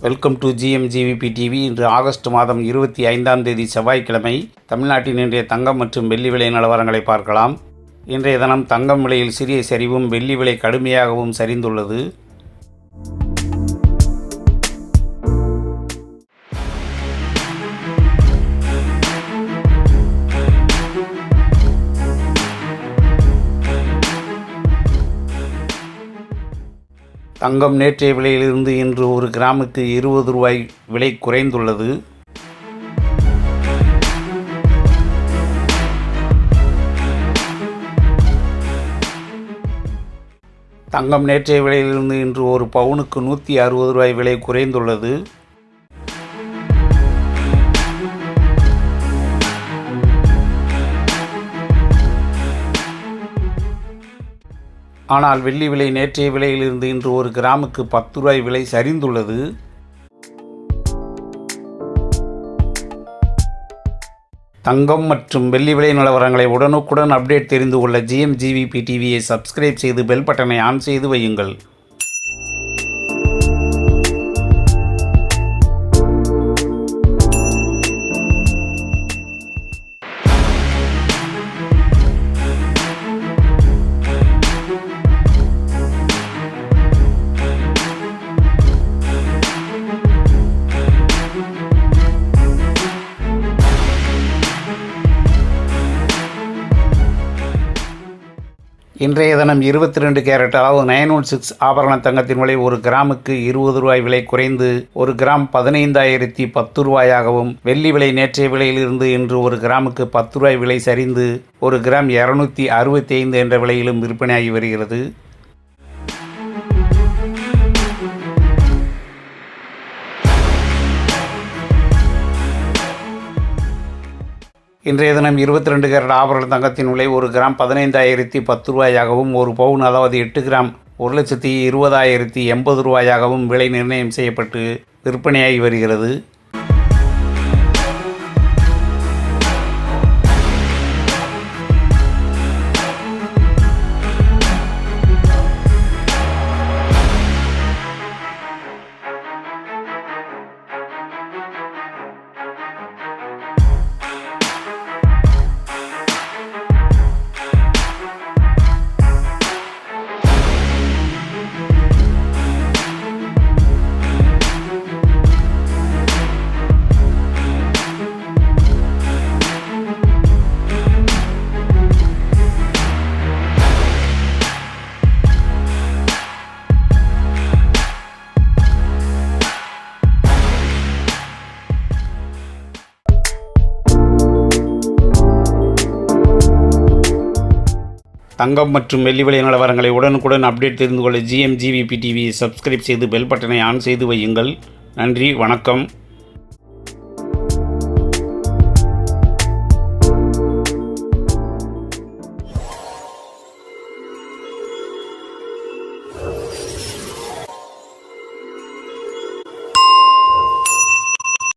Welcome to GMGVP TV. இன்று August மாதம் 25ஆம் தேதி செவ்வாய்க்கிழமை. தமிழ்நாட்டின் இன்றைய தங்கம் மற்றும் வெள்ளி விலை நிலவரங்களை பார்க்கலாம். இன்றைய தினம் தங்கம் விலையில் சிறிய சரிவும் வெள்ளி விலை கடுமையாகவும் சரிந்துள்ளது. தங்கம் நேற்றைய விலையிலிருந்து இன்று ஒரு கிராமுக்கு 20 ரூபாய் விலை குறைந்துள்ளது. தங்கம் நேற்றைய விலையிலிருந்து இன்று ஒரு பவுனுக்கு 160 ரூபாய் விலை குறைந்துள்ளது. ஆனால் வெள்ளி விலை நேற்றைய விலையிலிருந்து இன்று ஒரு கிராமுக்கு 10 ரூபாய் விலை சரிந்துள்ளது. தங்கம் மற்றும் வெள்ளி விலை நிலவரங்களை உடனுக்குடன் அப்டேட் தெரிந்து கொள்ள GMGVP டிவியை சப்ஸ்கிரைப் செய்து பெல் பட்டனை ஆன் செய்து வையுங்கள். இன்றைய தினம் 22 கேரட் அதாவது 916 ஆபரண தங்கத்தின் விலை ஒரு கிராமுக்கு 20 ரூபாய் விலை குறைந்து ஒரு கிராம் 15,010 ரூபாயாகவும், வெள்ளி விலை நேற்றைய விலையிலிருந்து இன்று ஒரு கிராமுக்கு 10 ரூபாய் விலை சரிந்து ஒரு கிராம் 265 என்ற விலையிலும் விற்பனையாகி வருகிறது. இன்றைய தினம் 22 கேரட் ஆபரண தங்கத்தின் விலை ஒரு கிராம் 15,010 ரூபாயாகவும், ஒரு பவுன் அதாவது 8 கிராம் 1,20,080 ரூபாயாகவும் விலை நிர்ணயம் செய்யப்பட்டு விற்பனையாகி வருகிறது. தங்கம் மற்றும் வெள்ளி விலை நிலவரங்களை உடனுக்குடன் அப்டேட் தெரிந்து கொள்ள GMGVP டிவியை சப்ஸ்கிரைப் செய்து பெல் பட்டனை ஆன் செய்து வையுங்கள். நன்றி, வணக்கம்.